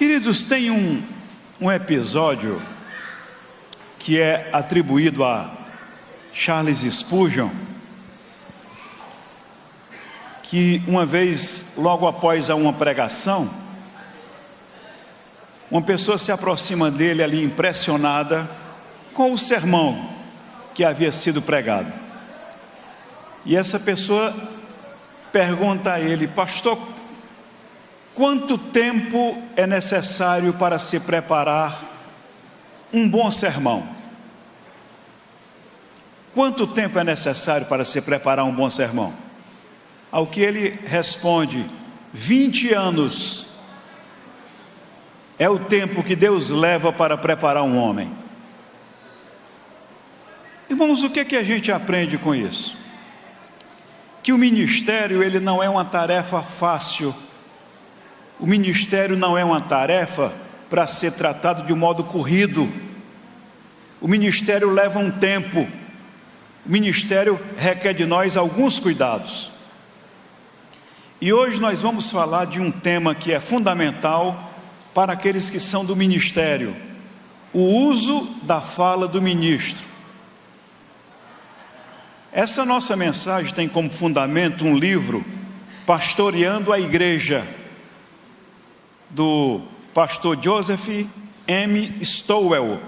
Queridos, tem um episódio que é atribuído a Charles Spurgeon, que uma vez, logo após uma pregação, uma pessoa se aproxima dele ali impressionada com o sermão que havia sido pregado. E essa pessoa pergunta a ele: pastor, quanto tempo é necessário para se preparar um bom sermão? Quanto tempo é necessário para se preparar um bom sermão? Ao que ele responde: 20 anos é o tempo que Deus leva para preparar um homem. Irmãos, o que a gente aprende com isso? Que o ministério, ele não é uma tarefa fácil. O ministério não é uma tarefa para ser tratado de um modo corrido. O ministério leva um tempo. O ministério requer de nós alguns cuidados. E hoje nós vamos falar de um tema que é fundamental para aqueles que são do ministério: o uso da fala do ministro. Essa nossa mensagem tem como fundamento um livro, Pastoreando a Igreja, do pastor Joseph M. Stowell.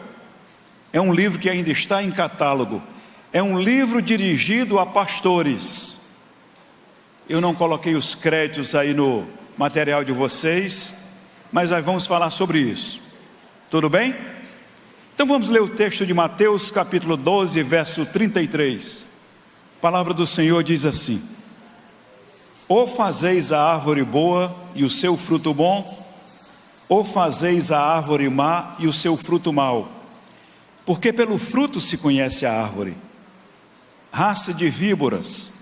É um livro que ainda está em catálogo. É um livro dirigido a pastores. Eu não coloquei os créditos aí no material de vocês, mas nós vamos falar sobre isso. Tudo bem? Então vamos ler o texto de Mateus capítulo 12, verso 33. A palavra do Senhor diz assim: ou fazeis a árvore boa e o seu fruto bom, ou fazeis a árvore má e o seu fruto mau, porque pelo fruto se conhece a árvore. Raça de víboras,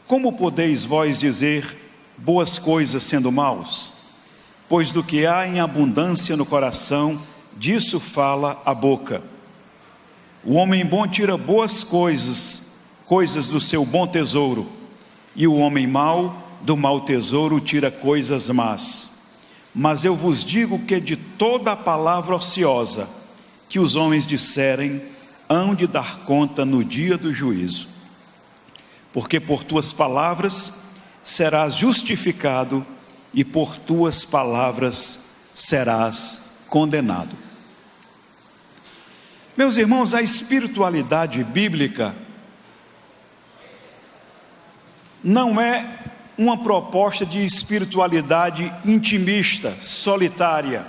como podeis vós dizer boas coisas sendo maus? Pois do que há em abundância no coração, disso fala a boca. O homem bom tira boas coisas do seu bom tesouro, e o homem mau do mau tesouro tira coisas más. Mas eu vos digo que de toda a palavra ociosa que os homens disserem, hão de dar conta no dia do juízo. Porque por tuas palavras serás justificado, e por tuas palavras serás condenado. Meus irmãos, a espiritualidade bíblica não é uma proposta de espiritualidade intimista, solitária,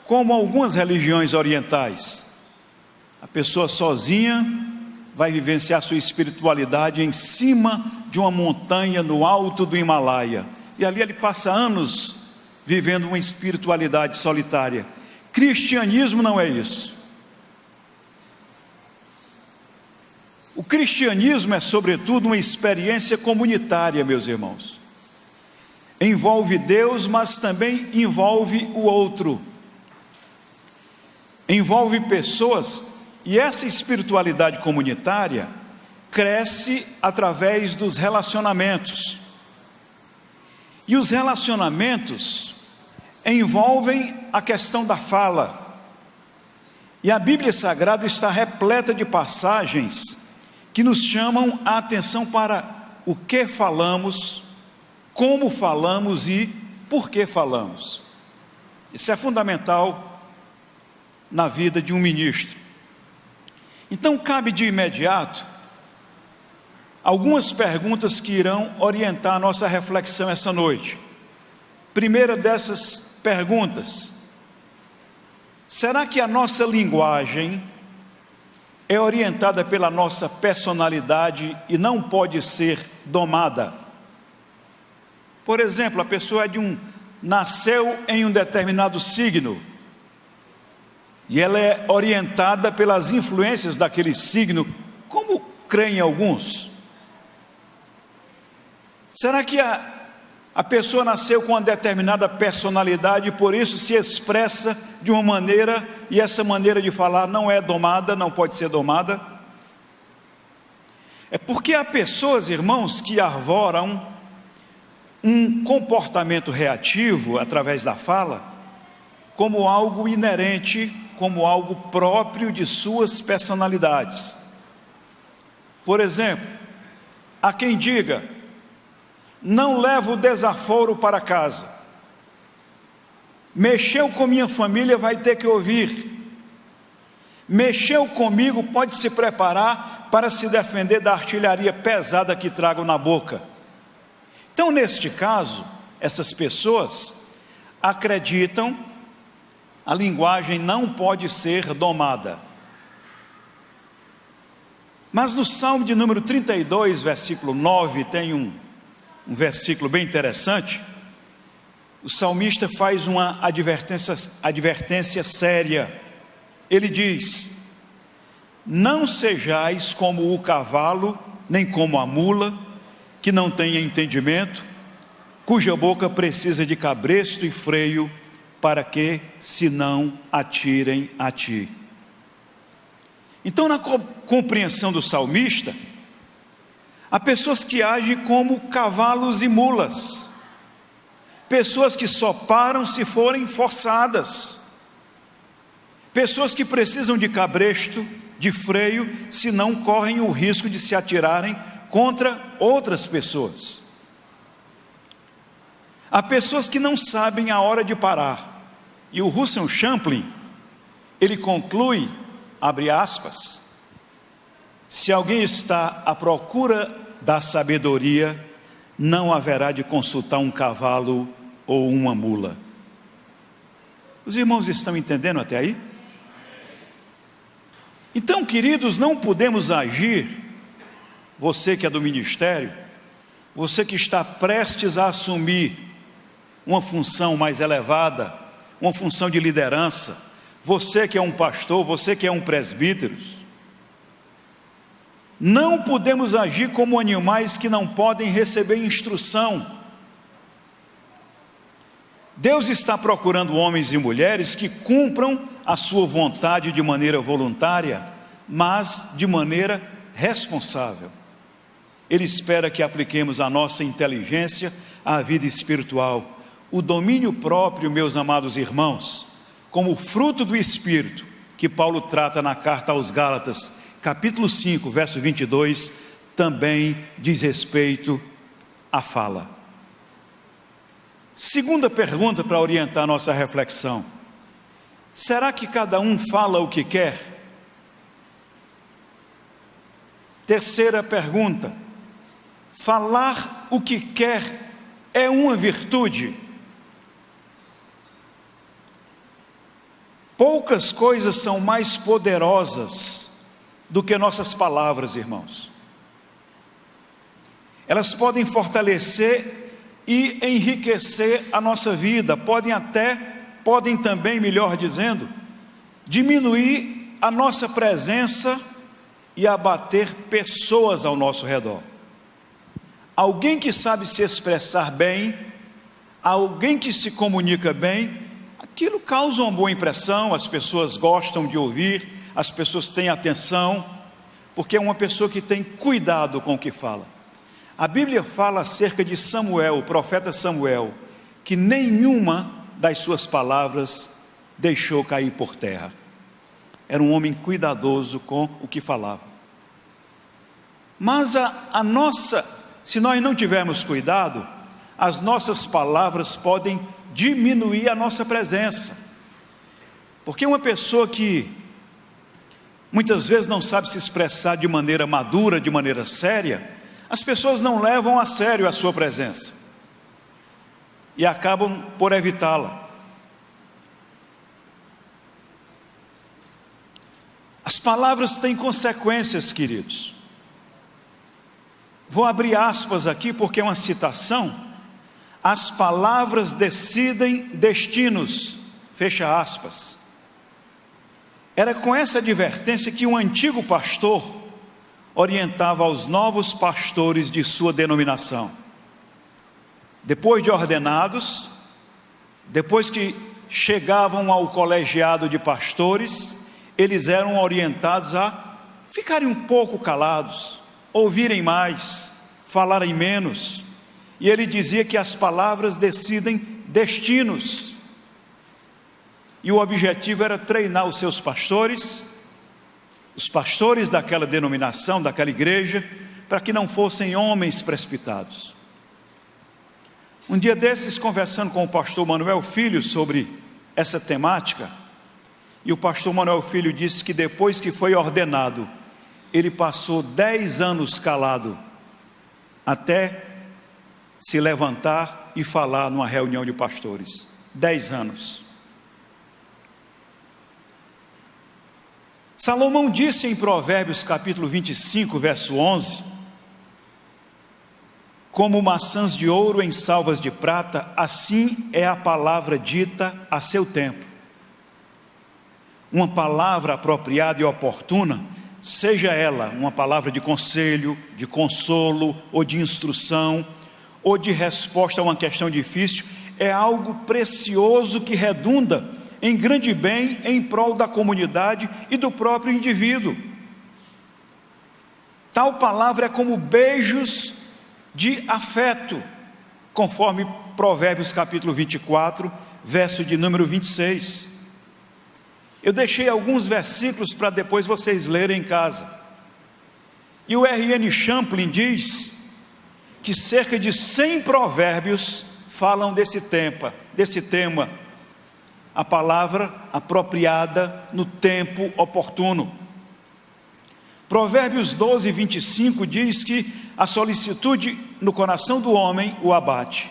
como algumas religiões orientais. A pessoa sozinha vai vivenciar sua espiritualidade em cima de uma montanha no alto do Himalaia, e ali ele passa anos vivendo uma espiritualidade solitária. Cristianismo não é isso. O cristianismo é, sobretudo, uma experiência comunitária, meus irmãos. Envolve Deus, mas também envolve o outro. Envolve pessoas, e essa espiritualidade comunitária cresce através dos relacionamentos. E os relacionamentos envolvem a questão da fala. E a Bíblia Sagrada está repleta de passagens que nos chamam a atenção para o que falamos, como falamos e por que falamos. Isso é fundamental na vida de um ministro. Então cabe de imediato algumas perguntas que irão orientar a nossa reflexão essa noite. Primeira dessas perguntas: será que a nossa linguagem é orientada pela nossa personalidade e não pode ser domada? Por exemplo, a pessoa nasceu em um determinado signo, e ela é orientada pelas influências daquele signo, como creem alguns. Será que a pessoa nasceu com uma determinada personalidade e por isso se expressa de uma maneira, e essa maneira de falar não é domada, não pode ser domada? É porque há pessoas, irmãos, que arvoram um comportamento reativo através da fala, como algo inerente, como algo próprio de suas personalidades. Por exemplo, há quem diga: não levo desaforo para casa, mexeu com minha família, vai ter que ouvir, mexeu comigo, pode se preparar para se defender da artilharia pesada que trago na boca. Então, neste caso, essas pessoas acreditam a linguagem não pode ser domada. Mas no Salmo de número 32, versículo 9, tem um versículo bem interessante. O salmista faz uma advertência séria. Ele diz: não sejais como o cavalo, nem como a mula, que não tem entendimento, cuja boca precisa de cabresto e freio, para que se não atirem a ti. Então, na compreensão do salmista, há pessoas que agem como cavalos e mulas, pessoas que só param se forem forçadas, pessoas que precisam de cabresto, de freio, se não correm o risco de se atirarem contra outras pessoas. Há pessoas que não sabem a hora de parar, e o Russell Champlin, ele conclui, abre aspas: se alguém está à procura da sabedoria, não haverá de consultar um cavalo ou uma mula. Os irmãos estão entendendo até aí? Então, queridos, não podemos agir, você que é do ministério, você que está prestes a assumir uma função mais elevada, uma função de liderança, você que é um pastor, você que é um presbítero, não podemos agir como animais que não podem receber instrução. Deus está procurando homens e mulheres que cumpram a sua vontade de maneira voluntária, mas de maneira responsável. Ele espera que apliquemos a nossa inteligência à vida espiritual, o domínio próprio, meus amados irmãos, como fruto do Espírito, que Paulo trata na carta aos Gálatas, capítulo 5, verso 22, também diz respeito à fala. Segunda pergunta para orientar nossa reflexão: será que cada um fala o que quer? Terceira pergunta: falar o que quer é uma virtude? Poucas coisas são mais poderosas do que nossas palavras, irmãos. Elas podem fortalecer e enriquecer a nossa vida, podem também, melhor dizendo, diminuir a nossa presença e abater pessoas ao nosso redor. Alguém que sabe se expressar bem, alguém que se comunica bem, aquilo causa uma boa impressão, as pessoas gostam de ouvir, as pessoas têm atenção, porque é uma pessoa que tem cuidado com o que fala. A Bíblia fala acerca de Samuel, o profeta Samuel, que nenhuma das suas palavras deixou cair por terra. Era um homem cuidadoso com o que falava. Mas se nós não tivermos cuidado, as nossas palavras podem diminuir a nossa presença. Porque uma pessoa que muitas vezes não sabe se expressar de maneira madura, de maneira séria, as pessoas não levam a sério a sua presença e acabam por evitá-la. As palavras têm consequências, queridos. Vou abrir aspas aqui porque é uma citação. As palavras decidem destinos, fecha aspas. Era com essa advertência que um antigo pastor orientava aos novos pastores de sua denominação. Depois de ordenados, depois que chegavam ao colegiado de pastores, eles eram orientados a ficarem um pouco calados, ouvirem mais, falarem menos. E ele dizia que as palavras decidem destinos. e o objetivo era treinar os seus pastores, os pastores daquela denominação, daquela igreja, para que não fossem homens precipitados. Um dia desses, conversando com o pastor Manuel Filho sobre essa temática, e o pastor Manuel Filho disse que depois que foi ordenado, ele passou 10 anos calado, até se levantar e falar numa reunião de pastores. 10 anos. Salomão disse em Provérbios capítulo 25, verso 11, como maçãs de ouro em salvas de prata, assim é a palavra dita a seu tempo. Uma palavra apropriada e oportuna, seja ela uma palavra de conselho, de consolo, ou de instrução, ou de resposta a uma questão difícil, é algo precioso que redunda em grande bem em prol da comunidade e do próprio indivíduo. Tal palavra é como beijos de afeto, conforme Provérbios capítulo 24, verso de número 26. Eu deixei alguns versículos para depois vocês lerem em casa. E o R.N. Champlin diz que cerca de 100 provérbios falam desse tema, a palavra apropriada no tempo oportuno. Provérbios 12, 25 diz que a solicitude no coração do homem o abate,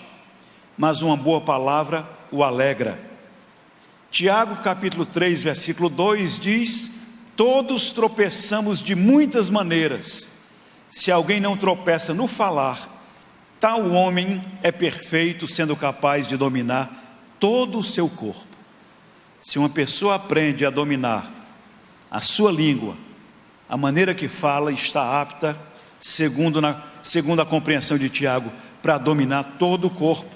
mas uma boa palavra o alegra. Tiago capítulo 3, versículo 2 diz: todos tropeçamos de muitas maneiras, se alguém não tropeça no falar, tal homem é perfeito, sendo capaz de dominar todo o seu corpo. Se uma pessoa aprende a dominar a sua língua, a maneira que fala, está apta, segundo a compreensão de Tiago, para dominar todo o corpo.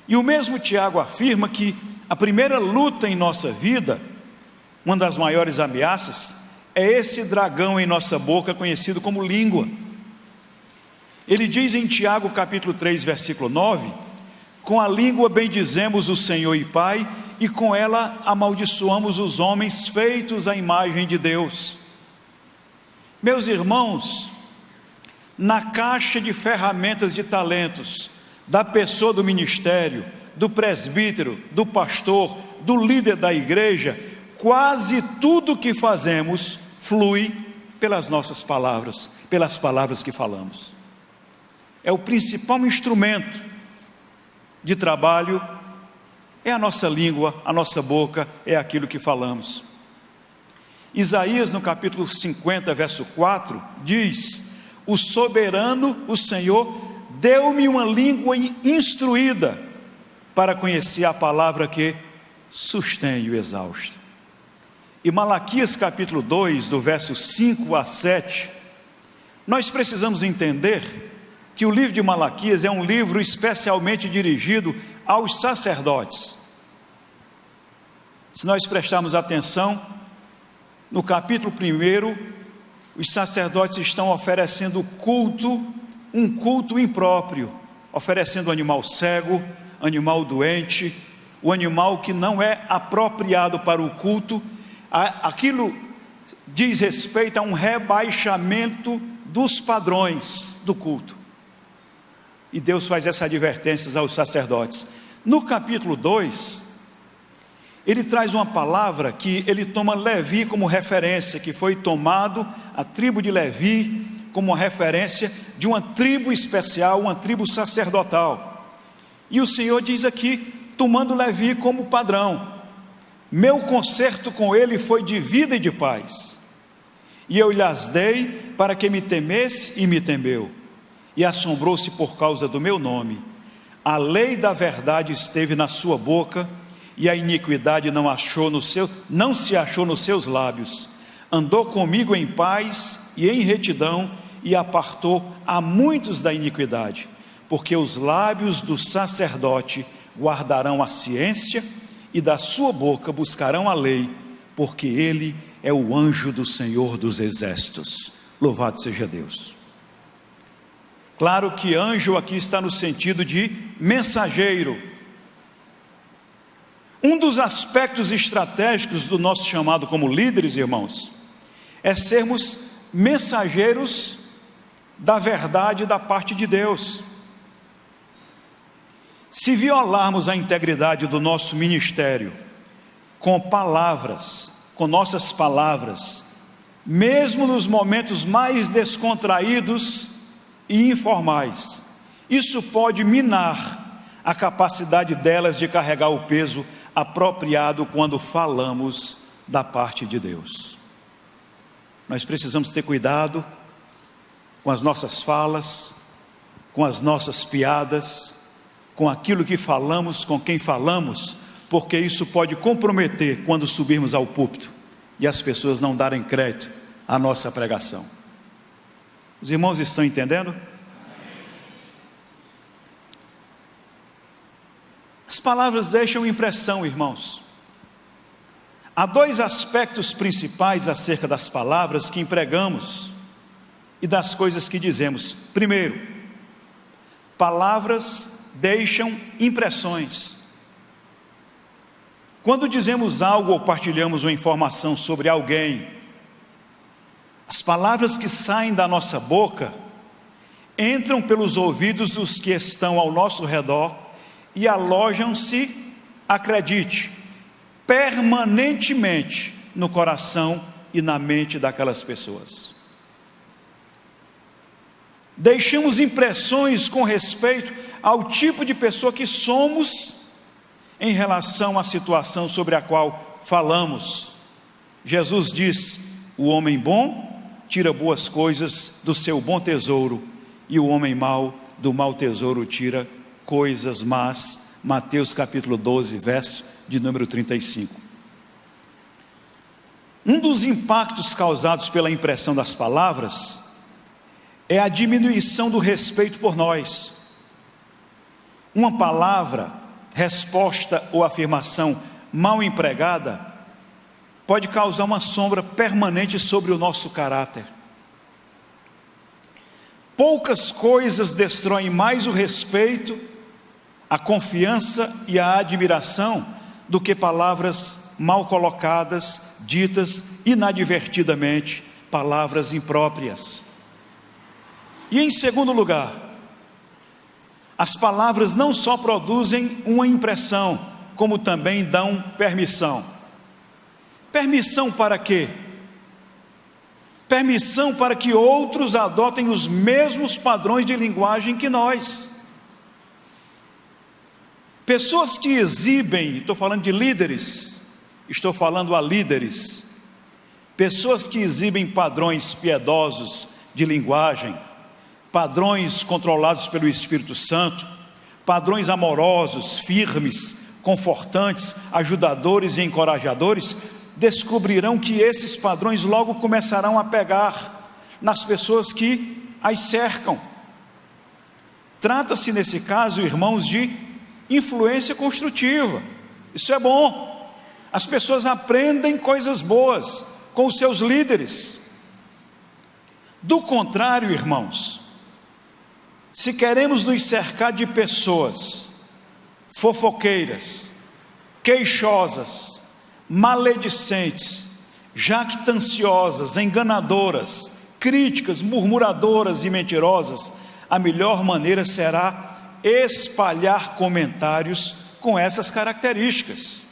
E o mesmo Tiago afirma que a primeira luta em nossa vida, uma das maiores ameaças, é esse dragão em nossa boca, conhecido como língua. Ele diz em Tiago capítulo 3, versículo 9, com a língua bendizemos o Senhor e Pai, e com ela amaldiçoamos os homens feitos à imagem de Deus. Meus irmãos, na caixa de ferramentas de talentos da pessoa do ministério, do presbítero, do pastor, do líder da igreja, quase tudo que fazemos flui pelas nossas palavras, pelas palavras que falamos. É o principal instrumento de trabalho, é a nossa língua, a nossa boca, é aquilo que falamos. Isaías no capítulo 50, verso 4, diz: o soberano, o Senhor, deu-me uma língua instruída, para conhecer a palavra que sustém o exausto. E Malaquias capítulo 2, do verso 5 a 7, nós precisamos entender que o livro de Malaquias é um livro especialmente dirigido aos sacerdotes. Se nós prestarmos atenção, no capítulo 1, os sacerdotes estão oferecendo um culto impróprio, oferecendo animal cego, animal doente, o animal que não é apropriado para o culto. Aquilo diz respeito a um rebaixamento dos padrões do culto, e Deus faz essas advertências aos sacerdotes. No capítulo 2, ele traz uma palavra que ele toma Levi como referência, que foi tomado a tribo de Levi como uma referência de uma tribo especial, uma tribo sacerdotal. E o Senhor diz aqui, tomando Levi como padrão: meu concerto com ele foi de vida e de paz, e eu lhes dei para que me temesse, e me temeu, e assombrou-se por causa do meu nome. A lei da verdade esteve na sua boca, e a iniquidade não se achou nos seus lábios. Andou comigo em paz e em retidão, e apartou a muitos da iniquidade, porque os lábios do sacerdote guardarão a ciência, e da sua boca buscarão a lei, porque ele é o anjo do Senhor dos exércitos. Louvado seja Deus. Claro que anjo aqui está no sentido de mensageiro. Um dos aspectos estratégicos do nosso chamado como líderes, irmãos, é sermos mensageiros da verdade da parte de Deus. Se violarmos a integridade do nosso ministério com palavras, com nossas palavras, mesmo nos momentos mais descontraídos e informais, isso pode minar a capacidade delas de carregar o peso apropriado quando falamos da parte de Deus. Nós precisamos ter cuidado com as nossas falas, com as nossas piadas, com aquilo que falamos, com quem falamos, porque isso pode comprometer quando subirmos ao púlpito e as pessoas não darem crédito à nossa pregação. Os irmãos estão entendendo? As palavras deixam impressão, irmãos. Há dois aspectos principais acerca das palavras que empregamos e das coisas que dizemos. Primeiro, palavras deixam impressões. Quando dizemos algo ou partilhamos uma informação sobre alguém, as palavras que saem da nossa boca entram pelos ouvidos dos que estão ao nosso redor e alojam-se, acredite, permanentemente no coração e na mente daquelas pessoas. Deixamos impressões com respeito ao tipo de pessoa que somos em relação à situação sobre a qual falamos. Jesus diz: o homem bom tira boas coisas do seu bom tesouro, e o homem mau do mau tesouro tira coisas más. Mateus capítulo 12, verso de número 35. Um dos impactos causados pela impressão das palavras é a diminuição do respeito por nós. Uma palavra, resposta ou afirmação mal empregada pode causar uma sombra permanente sobre o nosso caráter. Poucas coisas destroem mais o respeito, a confiança e a admiração do que palavras mal colocadas, ditas inadvertidamente, palavras impróprias. E em segundo lugar, as palavras não só produzem uma impressão, como também dão permissão. Permissão para quê? Permissão para que outros adotem os mesmos padrões de linguagem que nós. Pessoas que exibem, estou falando de líderes, estou falando a líderes, pessoas que exibem padrões piedosos de linguagem, padrões controlados pelo Espírito Santo, padrões amorosos, firmes, confortantes, ajudadores e encorajadores, descobrirão que esses padrões logo começarão a pegar nas pessoas que as cercam. Trata-se nesse caso, irmãos, de influência construtiva. Isso é bom. As pessoas aprendem coisas boas com os seus líderes. Do contrário, irmãos, se queremos nos cercar de pessoas fofoqueiras, queixosas, maledicentes, jactanciosas, enganadoras, críticas, murmuradoras e mentirosas, a melhor maneira será espalhar comentários com essas características.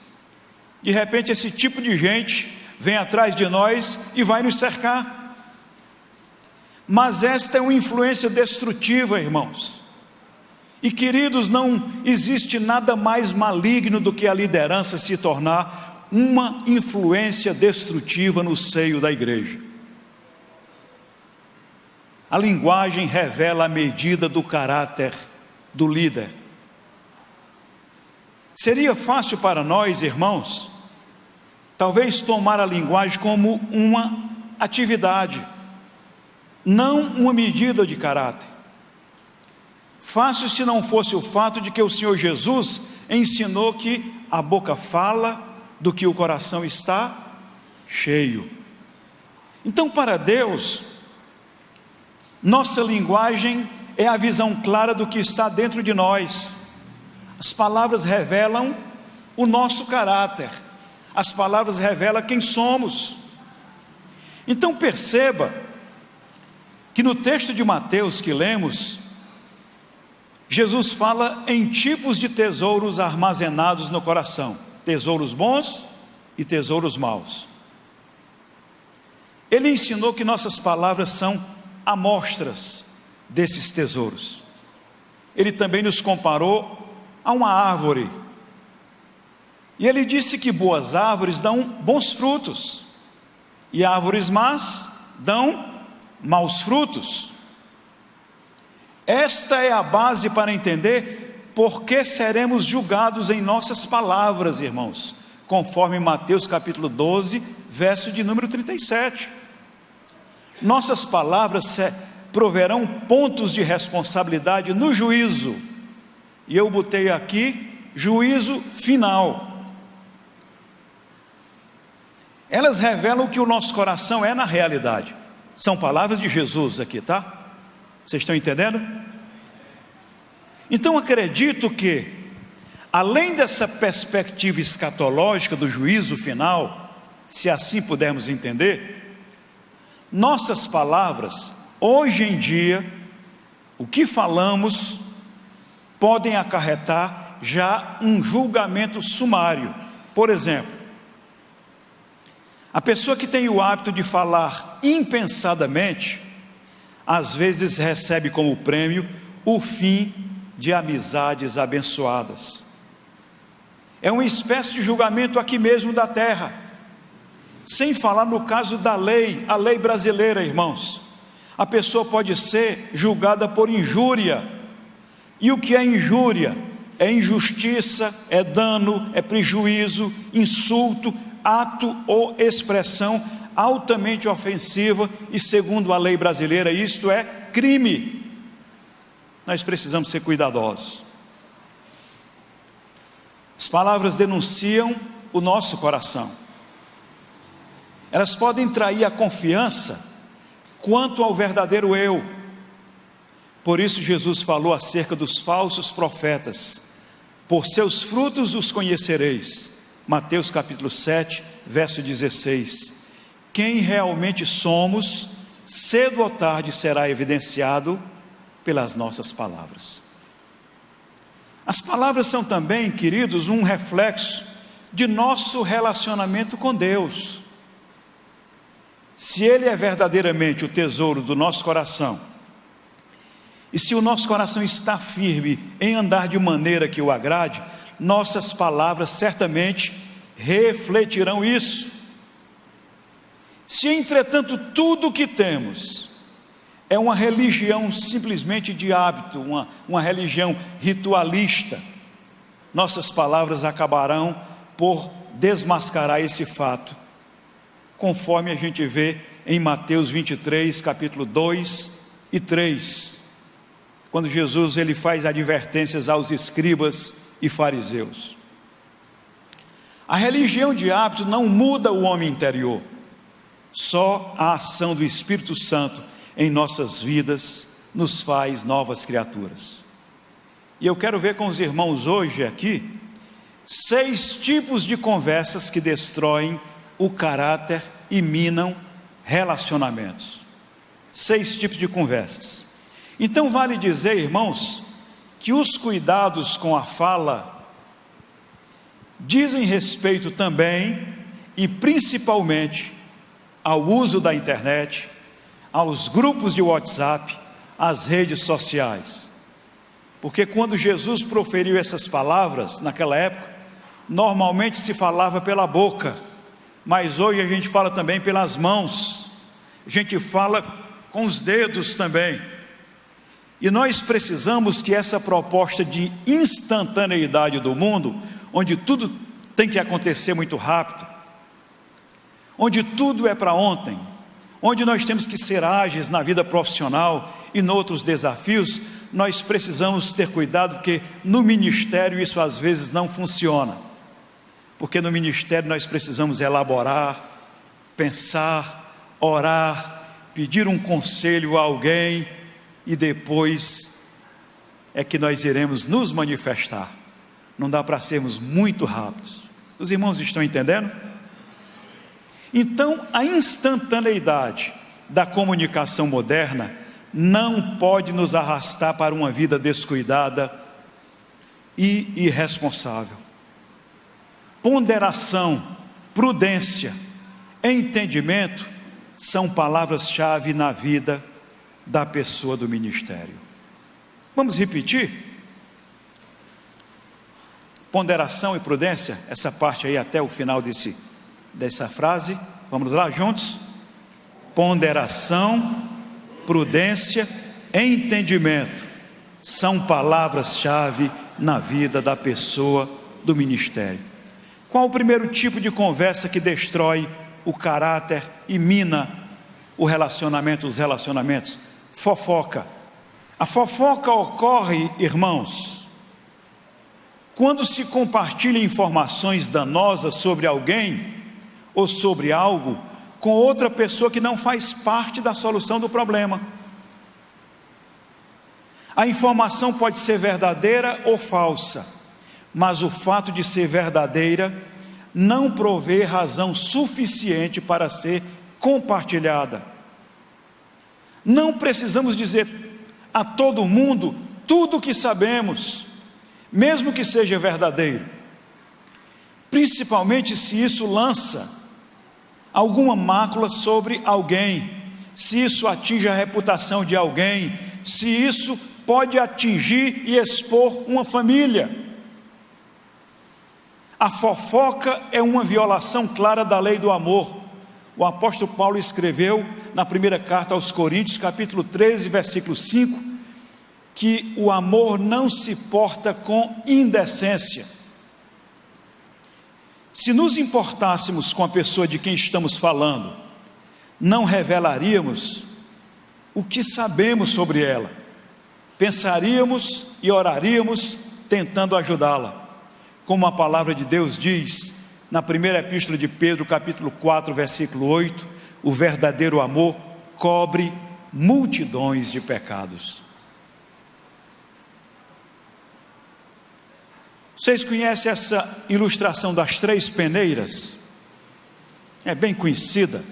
De repente esse tipo de gente vem atrás de nós e vai nos cercar. Mas esta é uma influência destrutiva, irmãos. E queridos, não existe nada mais maligno do que a liderança se tornar uma influência destrutiva no seio da igreja. A linguagem revela a medida do caráter do líder. Seria fácil para nós, irmãos, talvez tomar a linguagem como uma atividade, não uma medida de caráter. Fácil se não fosse o fato de que o Senhor Jesus ensinou que a boca fala do que o coração está cheio. Então, para Deus, nossa linguagem é a visão clara do que está dentro de nós. As palavras revelam o nosso caráter. As palavras revelam quem somos. Então perceba que no texto de Mateus que lemos, Jesus fala em tipos de tesouros armazenados no coração: tesouros bons e tesouros maus. Ele ensinou que nossas palavras são amostras desses tesouros. Ele também nos comparou a uma árvore, e ele disse que boas árvores dão bons frutos, e árvores más dão maus frutos. Esta é a base para entender por que seremos julgados em nossas palavras, irmãos, conforme Mateus capítulo 12, verso de número 37. Nossas palavras proverão pontos de responsabilidade no juízo, e eu botei aqui juízo final. Elas revelam o que o nosso coração é na realidade. São palavras de Jesus aqui, tá? Vocês estão entendendo? Então acredito que, além dessa perspectiva escatológica do juízo final, se assim pudermos entender, nossas palavras, hoje em dia, o que falamos, podem acarretar já um julgamento sumário. Por exemplo, a pessoa que tem o hábito de falar impensadamente, às vezes recebe como prêmio o fim de amizades abençoadas. É uma espécie de julgamento aqui mesmo da terra, sem falar no caso da lei, a lei brasileira, irmãos. A pessoa pode ser julgada por injúria. E o que é injúria? É injustiça, é dano, é prejuízo, insulto, ato ou expressão altamente ofensiva, e segundo a lei brasileira, isto é crime. Nós precisamos ser cuidadosos. As palavras denunciam o nosso coração. Elas podem trair a confiança quanto ao verdadeiro eu. Por isso Jesus falou acerca dos falsos profetas: por seus frutos os conhecereis. Mateus capítulo 7, verso 16. Quem realmente somos, cedo ou tarde será evidenciado pelas nossas palavras. As palavras são também, queridos, um reflexo de nosso relacionamento com Deus. Se Ele é verdadeiramente o tesouro do nosso coração, e se o nosso coração está firme em andar de maneira que o agrade, nossas palavras certamente refletirão isso. Se entretanto tudo o que temos é uma religião simplesmente de hábito, uma religião ritualista, nossas palavras acabarão por desmascarar esse fato, conforme a gente vê em Mateus 23, capítulo 2 e 3, quando Jesus ele faz advertências aos escribas e fariseus. A religião de hábito não muda o homem interior, só a ação do Espírito Santo em nossas vidas nos faz novas criaturas. E eu quero ver com os irmãos hoje aqui 6 tipos de conversas que destroem o caráter e minam relacionamentos. 6 tipos de conversas. Então vale dizer, irmãos, que os cuidados com a fala dizem respeito também e principalmente ao uso da internet, aos grupos de WhatsApp, às redes sociais. Porque quando Jesus proferiu essas palavras, naquela época, normalmente se falava pela boca, mas hoje a gente fala também pelas mãos, a gente fala com os dedos também. E nós precisamos que essa proposta de instantaneidade do mundo, onde tudo tem que acontecer muito rápido, onde tudo é para ontem, onde nós temos que ser ágeis na vida profissional e em outros desafios, nós precisamos ter cuidado, porque no ministério isso às vezes não funciona, porque no ministério nós precisamos elaborar, pensar, orar, pedir um conselho a alguém, e depois é que nós iremos nos manifestar. não dá para sermos muito rápidos. Os irmãos estão entendendo? Então, a instantaneidade da comunicação moderna não pode nos arrastar para uma vida descuidada e irresponsável. Ponderação, prudência, entendimento são palavras-chave na vida da pessoa do ministério. Vamos repetir? Ponderação e prudência, essa parte aí até o final dessa frase. Vamos lá juntos? Ponderação, prudência, entendimento são palavras-chave na vida da pessoa do ministério. Qual o primeiro tipo de conversa que destrói o caráter e mina os relacionamentos? Fofoca. A fofoca ocorre, irmãos, quando se compartilha informações danosas sobre alguém ou sobre algo com outra pessoa que não faz parte da solução do problema. A informação pode ser verdadeira ou falsa, mas o fato de ser verdadeira não provê razão suficiente para ser compartilhada. Não precisamos dizer a todo mundo tudo o que sabemos, mesmo que seja verdadeiro, principalmente se isso lança alguma mácula sobre alguém, se isso atinge a reputação de alguém, se isso pode atingir e expor uma família. A fofoca é uma violação clara da lei do amor. O apóstolo Paulo escreveu na primeira carta aos Coríntios, capítulo 13, versículo 5, que o amor não se porta com indecência. Se nos importássemos com a pessoa de quem estamos falando, não revelaríamos o que sabemos sobre ela, pensaríamos e oraríamos tentando ajudá-la. Como a palavra de Deus diz, na primeira epístola de Pedro, capítulo 4, versículo 8, o verdadeiro amor cobre multidões de pecados. Vocês conhecem essa ilustração das 3 peneiras? É bem conhecida.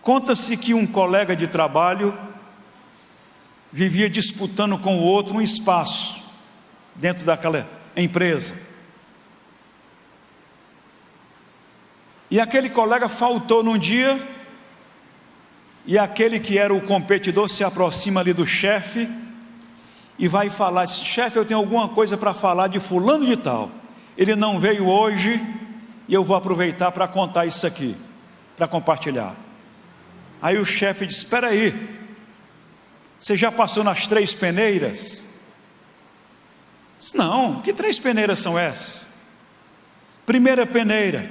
Conta-se que um colega de trabalho vivia disputando com o outro um espaço dentro daquela empresa. E aquele colega faltou num dia, e aquele que era o competidor se aproxima ali do chefe e vai falar, diz: chefe, eu tenho alguma coisa para falar de fulano de tal, ele não veio hoje e eu vou aproveitar para contar isso aqui, para compartilhar. Aí o chefe diz: espera aí, você já passou nas 3 peneiras? Diz: não, que 3 peneiras são essas? Primeira peneira: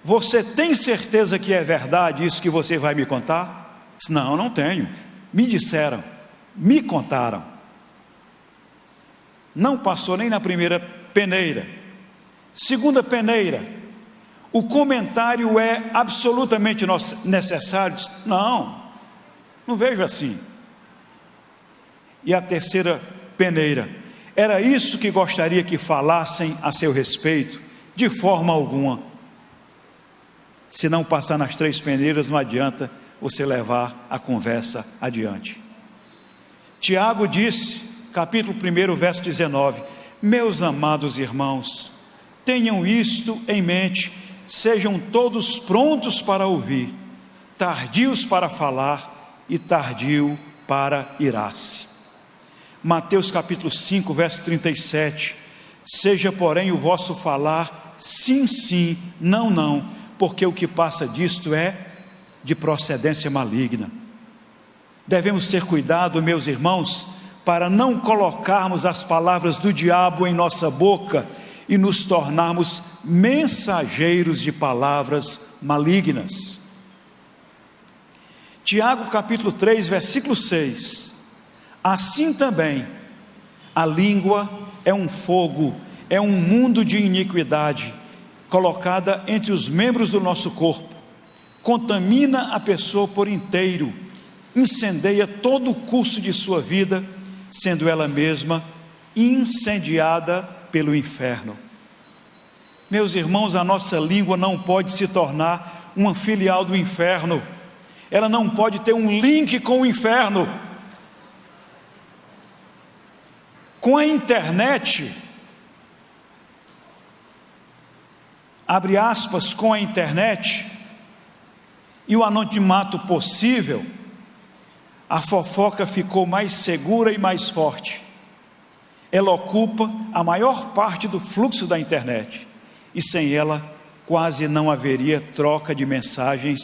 você tem certeza que é verdade isso que você vai me contar? Diz: não, não tenho, me disseram, me contaram. Não passou nem na primeira peneira. Segunda peneira: o comentário é absolutamente necessário? Diz: não vejo assim. E a terceira peneira: era isso que gostaria que falassem a seu respeito? De forma alguma. Se não passar nas 3 peneiras, não adianta você levar a conversa adiante. Tiago disse, capítulo 1, verso 19: meus amados irmãos, tenham isto em mente, sejam todos prontos para ouvir, tardios para falar e tardio para irar-se. Mateus capítulo 5, verso 37: seja porém o vosso falar sim, sim, não, não, porque o que passa disto é de procedência maligna. Devemos ter cuidado, meus irmãos, para não colocarmos as palavras do diabo em nossa boca e nos tornarmos mensageiros de palavras malignas. Tiago capítulo 3, versículo 6: assim também a língua é um fogo, é um mundo de iniquidade, colocada entre os membros do nosso corpo, contamina a pessoa por inteiro, incendeia todo o curso de sua vida, sendo ela mesma incendiada pelo inferno. Meus irmãos, a nossa língua não pode se tornar uma filial do inferno, ela não pode ter um link com o inferno. Com a internet, abre aspas, com a internet e o anonimato possível, a fofoca ficou mais segura e mais forte. Ela ocupa a maior parte do fluxo da internet, e sem ela quase não haveria troca de mensagens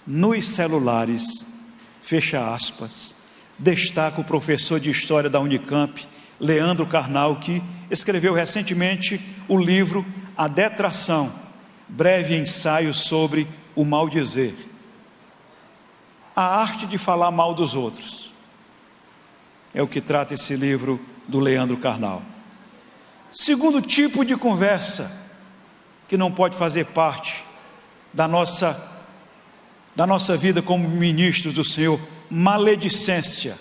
nos celulares. Fecha aspas. Destaca o professor de História da Unicamp, Leandro Carnal, que escreveu recentemente o livro A Detração, breve ensaio sobre o maldizer. A arte de falar mal dos outros. É o que trata esse livro do Leandro Carnal. Segundo tipo de conversa que não pode fazer parte da nossa vida como ministros do Senhor, maledicência.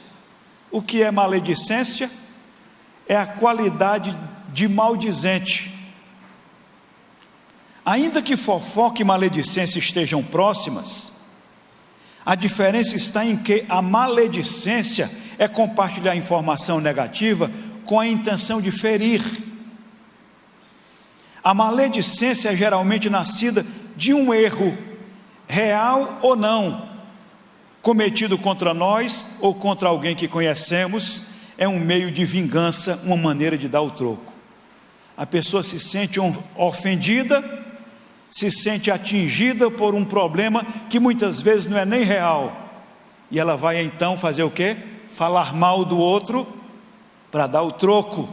O que é maledicência? É a qualidade de maldizente. Ainda que fofoca e maledicência estejam próximas, a diferença está em que a maledicência é compartilhar informação negativa com a intenção de ferir. A maledicência é geralmente nascida de um erro, real ou não, cometido contra nós ou contra alguém que conhecemos. É um meio de vingança, uma maneira de dar o troco. A pessoa se sente ofendida, se sente atingida por um problema que muitas vezes não é nem real, e ela vai então fazer o quê? Falar mal do outro para dar o troco.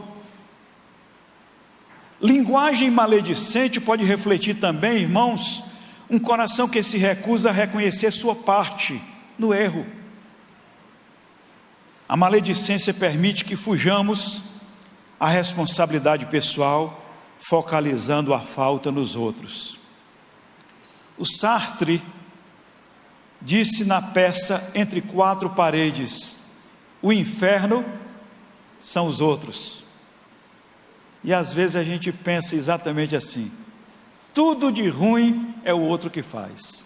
Linguagem maledicente pode refletir também, irmãos, um coração que se recusa a reconhecer sua parte no erro. A maledicência permite que fujamos à responsabilidade pessoal, focalizando a falta nos outros. O Sartre disse na peça Entre Quatro Paredes: o inferno são os outros. E às vezes a gente pensa exatamente assim: tudo de ruim é o outro que faz.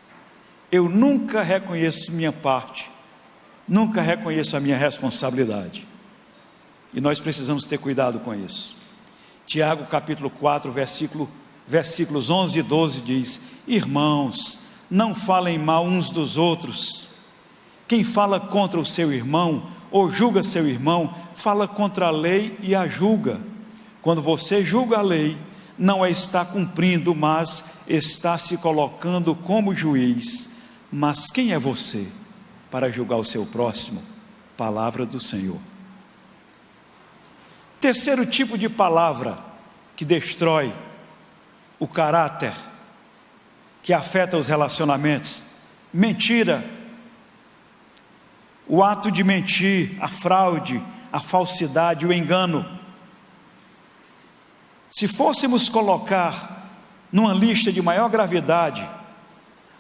Eu nunca reconheço minha parte, nunca reconheço a minha responsabilidade. E nós precisamos ter cuidado com isso. Tiago capítulo 4, versículos 11 e 12 diz: irmãos, não falem mal uns dos outros. Quem fala contra o seu irmão ou julga seu irmão, fala contra a lei e a julga. Quando você julga a lei, não a está cumprindo, mas está se colocando como juiz. Mas quem é você para julgar o seu próximo? Palavra do Senhor. Terceiro tipo de palavra que destrói o caráter, que afeta os relacionamentos: mentira. O ato de mentir, a fraude, a falsidade, o engano. Se fôssemos colocar numa lista de maior gravidade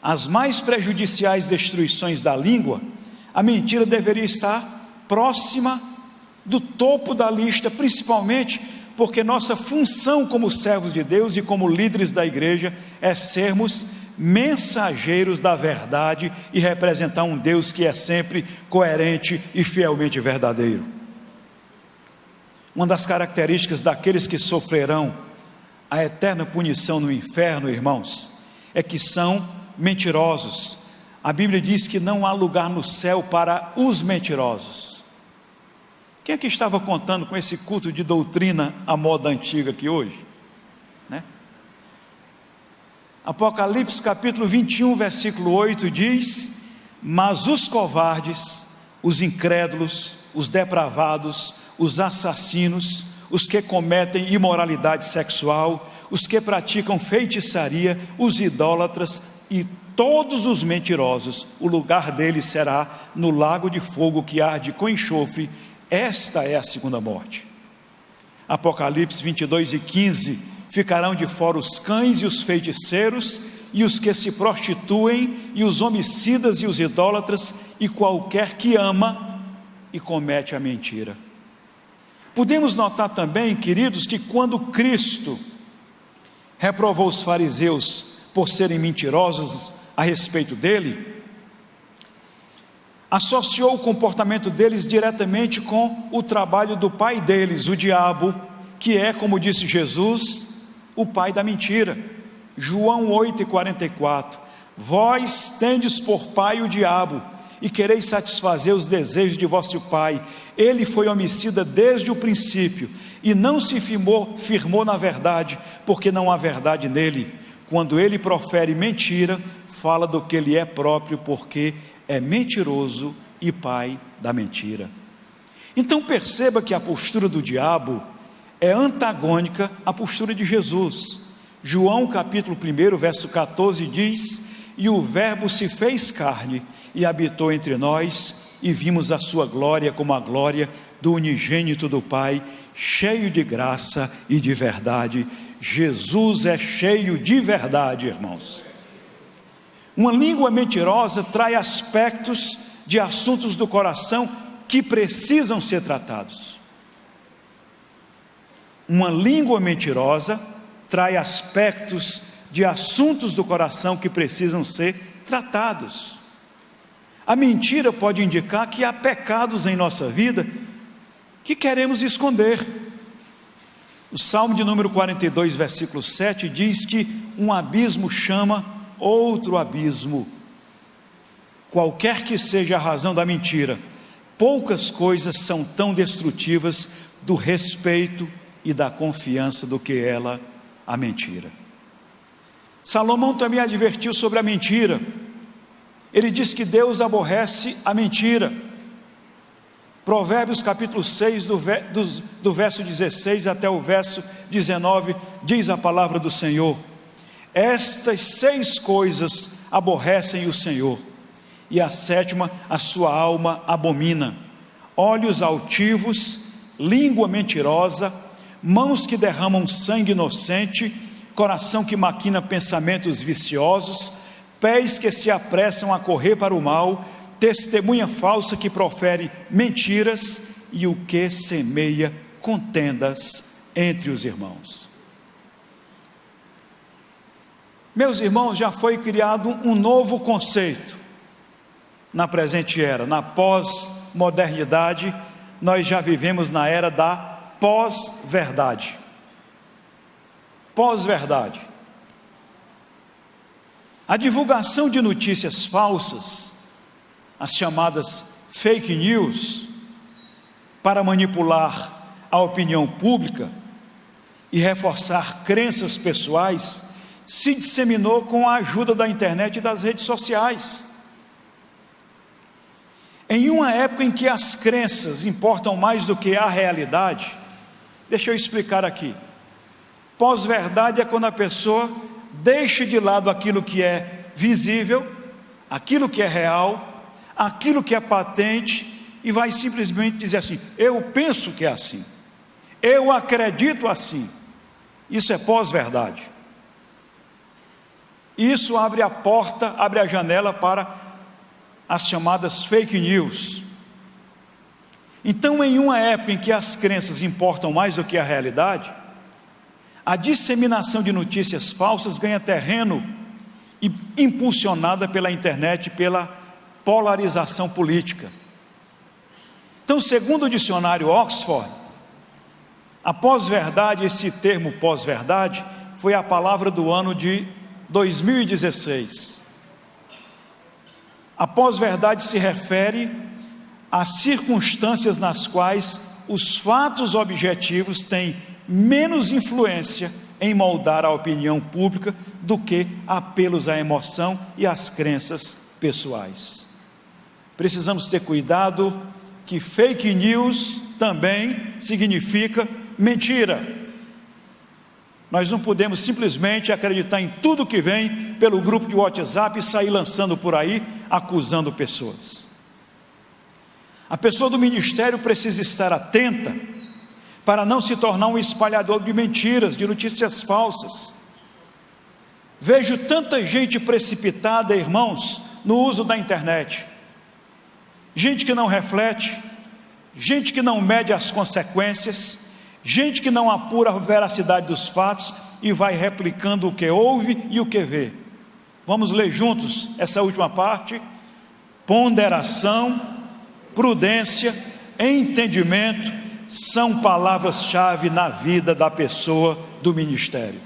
as mais prejudiciais destruições da língua, a mentira deveria estar próxima do topo da lista, principalmente porque nossa função como servos de Deus e como líderes da igreja é sermos mensageiros da verdade e representar um Deus que é sempre coerente e fielmente verdadeiro. Uma das características daqueles que sofrerão a eterna punição no inferno, irmãos, é que são mentirosos. A Bíblia diz que não há lugar no céu para os mentirosos. Quem é que estava contando com esse culto de doutrina à moda antiga aqui hoje? Né? Apocalipse capítulo 21, versículo 8 diz: mas os covardes, os incrédulos, os depravados, os assassinos, os que cometem imoralidade sexual, os que praticam feitiçaria, os idólatras e todos os mentirosos, o lugar deles será no lago de fogo que arde com enxofre. Esta é a segunda morte. Apocalipse 22 e 15: ficarão de fora os cães e os feiticeiros, e os que se prostituem, e os homicidas e os idólatras, e qualquer que ama e comete a mentira. Podemos notar também, queridos, que quando Cristo reprovou os fariseus por serem mentirosos a respeito dele, associou o comportamento deles diretamente com o trabalho do pai deles, o diabo, que é, como disse Jesus, o pai da mentira. João 8,44: vós tendes por pai o diabo, e quereis satisfazer os desejos de vosso pai. Ele foi homicida desde o princípio, e não se firmou na verdade, porque não há verdade nele. Quando ele profere mentira, fala do que ele é próprio, porque é mentiroso e pai da mentira. Então perceba que a postura do diabo é antagônica à postura de Jesus. João capítulo 1, verso 14 diz: e o verbo se fez carne e habitou entre nós, e vimos a sua glória como a glória do unigênito do Pai, cheio de graça e de verdade. Jesus é cheio de verdade, irmãos. Uma língua mentirosa traz aspectos de assuntos do coração que precisam ser tratados. Uma língua mentirosa traz aspectos de assuntos do coração que precisam ser tratados. A mentira pode indicar que há pecados em nossa vida que queremos esconder. O Salmo de número 42, versículo 7 diz que um abismo chama outro abismo. Qualquer que seja a razão da mentira, poucas coisas são tão destrutivas do respeito e da confiança do que ela, a mentira. Salomão também advertiu sobre a mentira. Ele diz que Deus aborrece a mentira. Provérbios capítulo 6, do verso 16 até o verso 19, diz a palavra do Senhor: estas 6 coisas aborrecem o Senhor, e a 7ª a sua alma abomina: olhos altivos, língua mentirosa, mãos que derramam sangue inocente, coração que maquina pensamentos viciosos, pés que se apressam a correr para o mal, testemunha falsa que profere mentiras, e o que semeia contendas entre os irmãos. Meus irmãos, já foi criado um novo conceito na presente era. Na pós-modernidade, nós já vivemos na era da pós-verdade. Pós-verdade. A divulgação de notícias falsas, as chamadas fake news, para manipular a opinião pública e reforçar crenças pessoais, se disseminou com a ajuda da internet e das redes sociais. Em uma época em que as crenças importam mais do que a realidade, deixa eu explicar aqui. Pós-verdade é quando a pessoa deixa de lado aquilo que é visível, aquilo que é real, aquilo que é patente, e vai simplesmente dizer assim: eu penso que é assim, eu acredito assim. Isso é pós-verdade. Isso abre a porta, abre a janela para as chamadas fake news. Então, em uma época em que as crenças importam mais do que a realidade, a disseminação de notícias falsas ganha terreno, e impulsionada pela internet, pela polarização política. Então, segundo o dicionário Oxford, a pós-verdade, esse termo pós-verdade, foi a palavra do ano de 2016. A pós-verdade se refere às circunstâncias nas quais os fatos objetivos têm menos influência em moldar a opinião pública do que apelos à emoção e às crenças pessoais. Precisamos ter cuidado que fake news também significa mentira. Nós não podemos simplesmente acreditar em tudo que vem pelo grupo de WhatsApp e sair lançando por aí, acusando pessoas. A pessoa do ministério precisa estar atenta para não se tornar um espalhador de mentiras, de notícias falsas. Vejo tanta gente precipitada, irmãos, no uso da internet. Gente que não reflete, gente que não mede as consequências, gente que não apura a veracidade dos fatos e vai replicando o que ouve e o que vê. Vamos ler juntos essa última parte? Ponderação, prudência, entendimento são palavras-chave na vida da pessoa do ministério.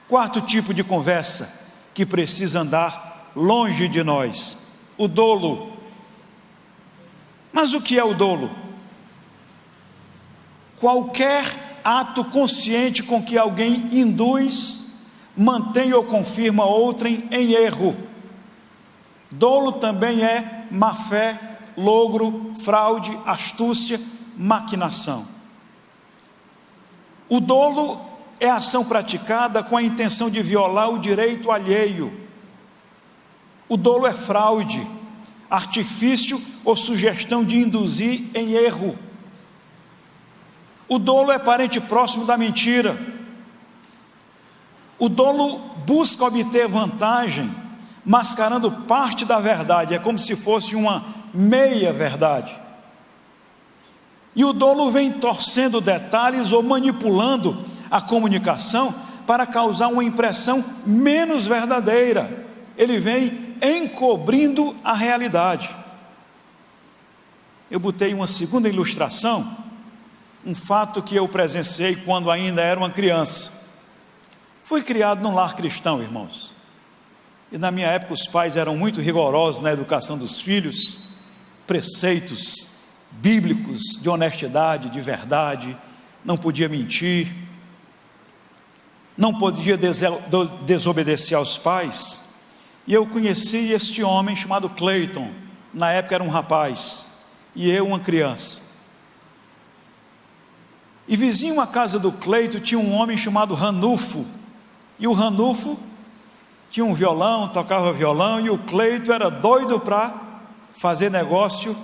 Quarto tipo de conversa que precisa andar longe de nós: o dolo. Mas o que é o dolo? Qualquer ato consciente com que alguém induz, mantém ou confirma outrem em erro. Dolo também é má-fé, logro, fraude, astúcia, maquinação. O dolo é a ação praticada com a intenção de violar o direito alheio. O dolo é fraude, artifício ou sugestão de induzir em erro. O dolo é parente próximo da mentira. O dolo busca obter vantagem, mascarando parte da verdade, é como se fosse uma meia-verdade. E o dolo vem torcendo detalhes ou manipulando a comunicação para causar uma impressão menos verdadeira. Ele vem encobrindo a realidade. Eu botei uma segunda ilustração, um fato que eu presenciei quando ainda era uma criança. Fui criado num lar cristão, irmãos, e na minha época os pais eram muito rigorosos na educação dos filhos, preceitos bíblicos de honestidade, de verdade, não podia mentir, não podia desobedecer aos pais. E eu conheci este homem chamado Cleiton, na época era um rapaz, e eu uma criança. E vizinho à casa do Cleiton tinha um homem chamado Ranulfo, e o Ranulfo tinha um violão, tocava violão, e o Cleiton era doido para fazer negócio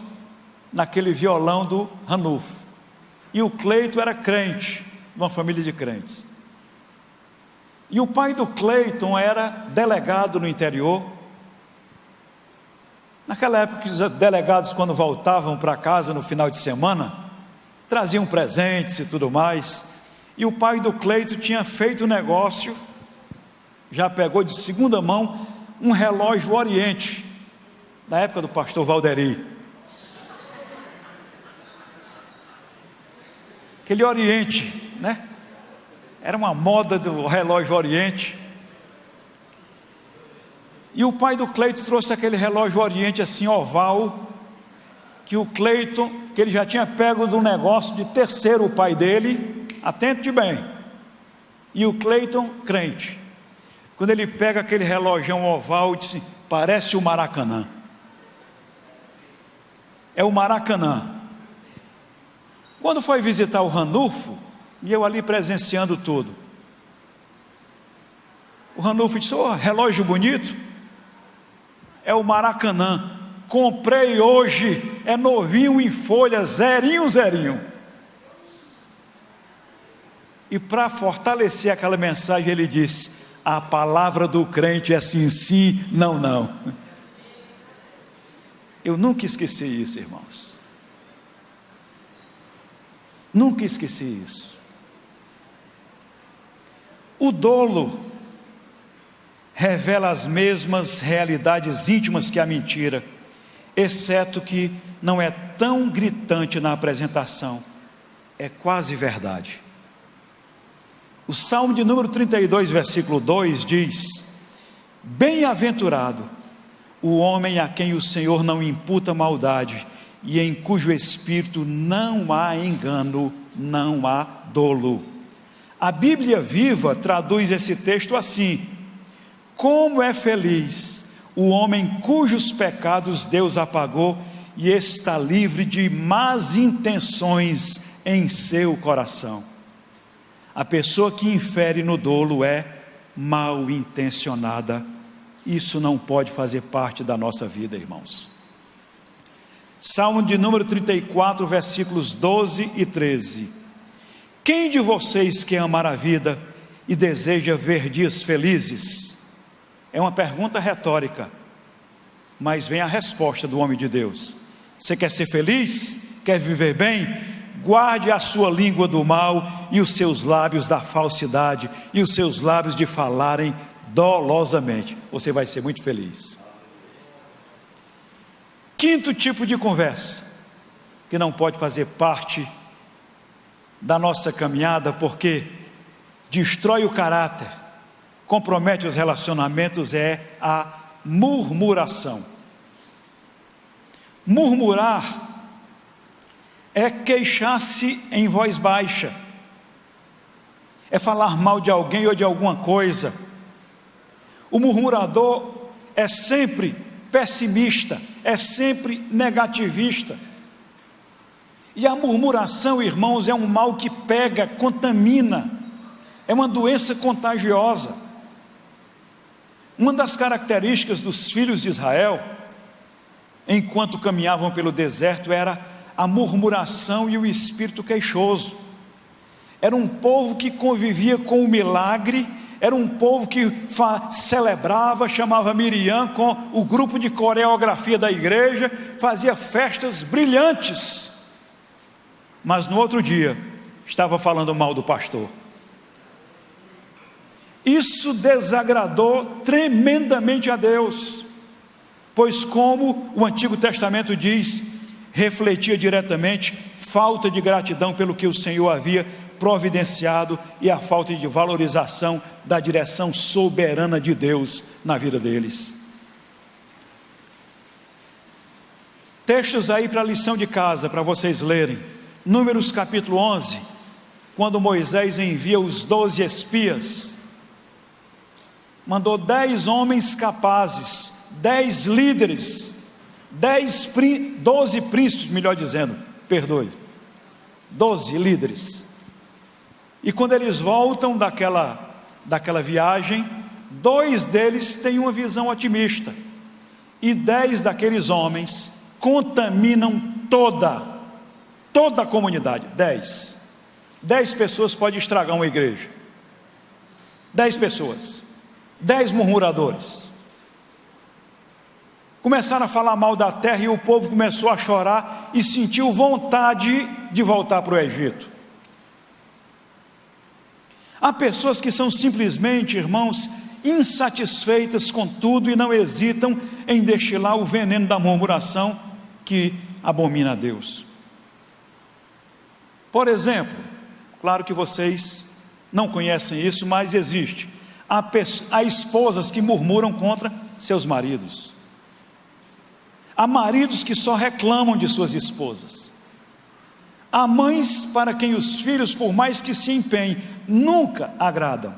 naquele violão do Ranulfo. E o Cleiton era crente, uma família de crentes. E o pai do Cleiton era delegado no interior. Naquela época, os delegados, quando voltavam para casa no final de semana, traziam presentes e tudo mais. E o pai do Cleiton tinha feito um negócio, já pegou de segunda mão um relógio Oriente, da época do pastor Valderi. Aquele Oriente, né? Era uma moda do relógio Oriente. E o pai do Cleiton trouxe aquele relógio Oriente assim, oval, que o Cleiton, que ele já tinha pego do negócio de terceiro o pai dele, atente bem. E o Cleiton, crente, quando ele pega aquele relógio oval, disse: parece o Maracanã. É o Maracanã. Quando foi visitar o Ranulfo, e eu ali presenciando tudo, o Ranulfo disse: oh, relógio bonito, é o Maracanã, comprei hoje, é novinho em folha, zerinho, zerinho. E para fortalecer aquela mensagem, ele disse: a palavra do crente é sim, sim, não, não. Eu nunca esqueci isso, irmãos, nunca esqueci isso. O dolo revela as mesmas realidades íntimas que a mentira, exceto que não é tão gritante na apresentação, é quase verdade. O Salmo de número 32, versículo 2 diz: bem-aventurado o homem a quem o Senhor não imputa maldade, e em cujo espírito não há engano, não há dolo. A Bíblia Viva traduz esse texto assim: como é feliz o homem cujos pecados Deus apagou e está livre de más intenções em seu coração. A pessoa que infere no dolo é mal intencionada. Isso não pode fazer parte da nossa vida, irmãos. Salmo de número 34, versículos 12 e 13. Quem de vocês quer amar a vida e deseja ver dias felizes? É uma pergunta retórica, mas vem a resposta do homem de Deus. Você quer ser feliz? Quer viver bem? Guarde a sua língua do mal e os seus lábios da falsidade e os seus lábios de falarem dolosamente. Você vai ser muito feliz. Quinto tipo de conversa que não pode fazer parte da nossa caminhada, porque destrói o caráter, compromete os relacionamentos, é a murmuração. Murmurar é queixar-se em voz baixa, é falar mal de alguém ou de alguma coisa. O murmurador é sempre pessimista, é sempre negativista. E a murmuração, irmãos, é um mal que pega, contamina, é uma doença contagiosa. Uma das características dos filhos de Israel, enquanto caminhavam pelo deserto, era a murmuração e o espírito queixoso. Era um povo que convivia com o milagre, era um povo que celebrava, chamava Miriam com o grupo de coreografia da igreja, fazia festas brilhantes, mas no outro dia estava falando mal do pastor. Isso desagradou tremendamente a Deus, pois, como o Antigo Testamento diz, refletia diretamente falta de gratidão pelo que o Senhor havia providenciado e a falta de valorização da direção soberana de Deus na vida deles. Textos aí para a lição de casa, para vocês lerem. Números capítulo 11, quando Moisés envia os 12 espias, mandou 10 homens capazes, 10 líderes, 12 príncipes, melhor dizendo, 12 líderes. E quando eles voltam daquela viagem, 2 deles têm uma visão otimista, e 10 daqueles homens contaminam toda a comunidade. 10 pessoas podem estragar uma igreja. 10 pessoas, 10 murmuradores. Começaram a falar mal da terra e o povo começou a chorar e sentiu vontade de voltar para o Egito. Há pessoas que são simplesmente, irmãos, insatisfeitas com tudo e não hesitam em destilar o veneno da murmuração que abomina a Deus. Por exemplo, claro que vocês não conhecem isso, mas existe. Há esposas que murmuram contra seus maridos. Há maridos que só reclamam de suas esposas. Há mães para quem os filhos, por mais que se empenhem, nunca agradam.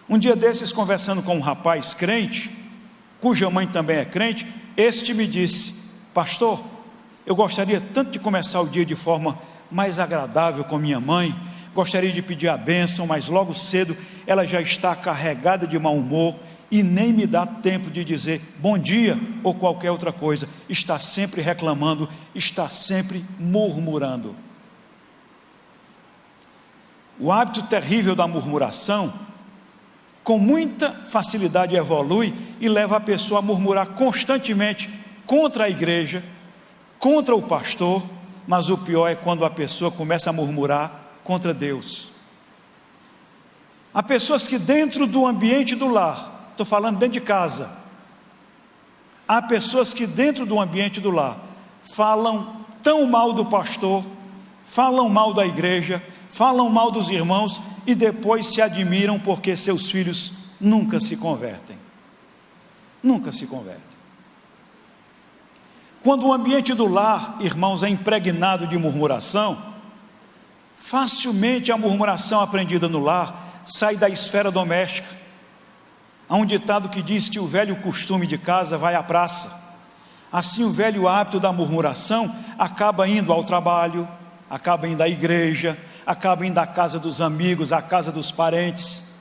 Um dia desses, conversando com um rapaz crente, cuja mãe também é crente, este me disse: pastor, eu gostaria tanto de começar o dia de forma mais agradável com minha mãe, gostaria de pedir a bênção, mas logo cedo ela já está carregada de mau humor e nem me dá tempo de dizer bom dia ou qualquer outra coisa, está sempre reclamando, está sempre murmurando. O hábito terrível da murmuração, com muita facilidade evolui e leva a pessoa a murmurar constantemente contra a igreja, contra o pastor, mas o pior é quando a pessoa começa a murmurar contra Deus. Há pessoas que dentro do ambiente do lar, estou falando dentro de casa, há pessoas que dentro do ambiente do lar falam tão mal do pastor, falam mal da igreja, falam mal dos irmãos e depois se admiram porque seus filhos nunca se convertem. Nunca se convertem. Quando o ambiente do lar, irmãos, é impregnado de murmuração, facilmente a murmuração aprendida no lar sai da esfera doméstica. Há um ditado que diz que o velho costume de casa vai à praça. Assim, o velho hábito da murmuração acaba indo ao trabalho, acaba indo à igreja, acaba indo à casa dos amigos, à casa dos parentes.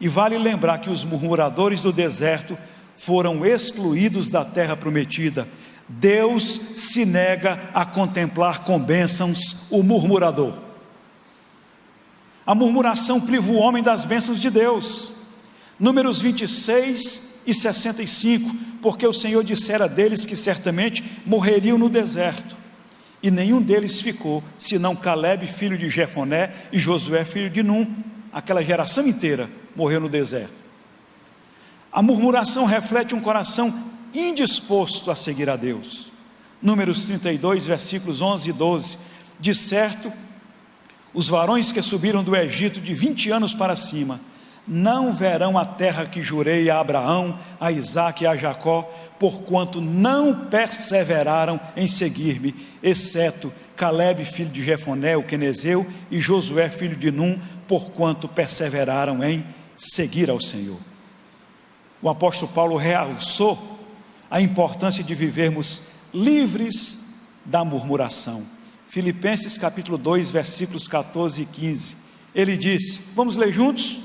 E vale lembrar que os murmuradores do deserto foram excluídos da terra prometida. Deus se nega a contemplar com bênçãos o murmurador. A murmuração priva o homem das bênçãos de Deus. Números 26 e 65, porque o Senhor dissera deles que certamente morreriam no deserto. e nenhum deles ficou, senão Calebe, filho de Jefoné, e Josué, filho de Num. Aquela geração inteira morreu no deserto. A murmuração reflete um coração indisposto a seguir a Deus. Números 32, versículos 11 e 12. De certo, os varões que subiram do Egito de 20 anos para cima, não verão a terra que jurei a Abraão, a Isaque e a Jacó, porquanto não perseveraram em seguir-me, exceto Calebe, filho de Jefoné, o quenezeu, e Josué, filho de Num, porquanto perseveraram em seguir ao Senhor. O apóstolo Paulo realçou a importância de vivermos livres da murmuração. Filipenses capítulo 2, versículos 14 e 15, ele disse, vamos ler juntos?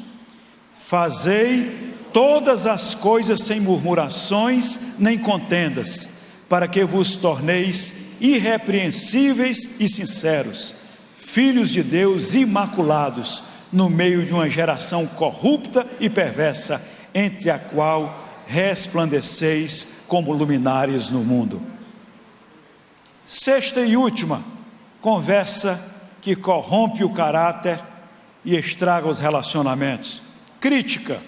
Fazei todas as coisas sem murmurações nem contendas, para que vos torneis irrepreensíveis e sinceros, filhos de Deus imaculados, no meio de uma geração corrupta e perversa, entre a qual resplandeceis como luminares no mundo. Sexta e última, conversa que corrompe o caráter e estraga os relacionamentos. Crítica.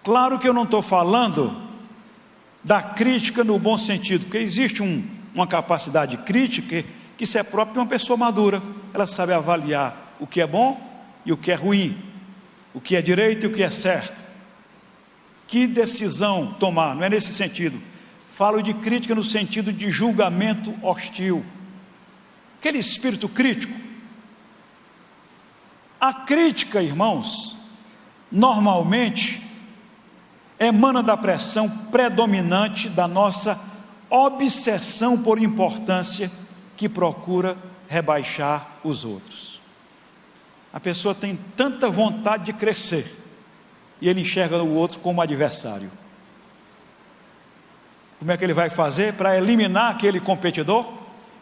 Claro que eu não estou falando da crítica no bom sentido, porque existe uma capacidade crítica que isso é próprio de uma pessoa madura. Ela sabe avaliar o que é bom e o que é ruim, o que é direito e o que é certo. Que decisão tomar? Não é nesse sentido. Falo de crítica no sentido de julgamento hostil. Aquele espírito crítico. A crítica, irmãos, normalmente emana da pressão predominante da nossa obsessão por importância que procura rebaixar os outros. A pessoa tem tanta vontade de crescer e ele enxerga o outro como adversário. Como é que ele vai fazer para eliminar aquele competidor?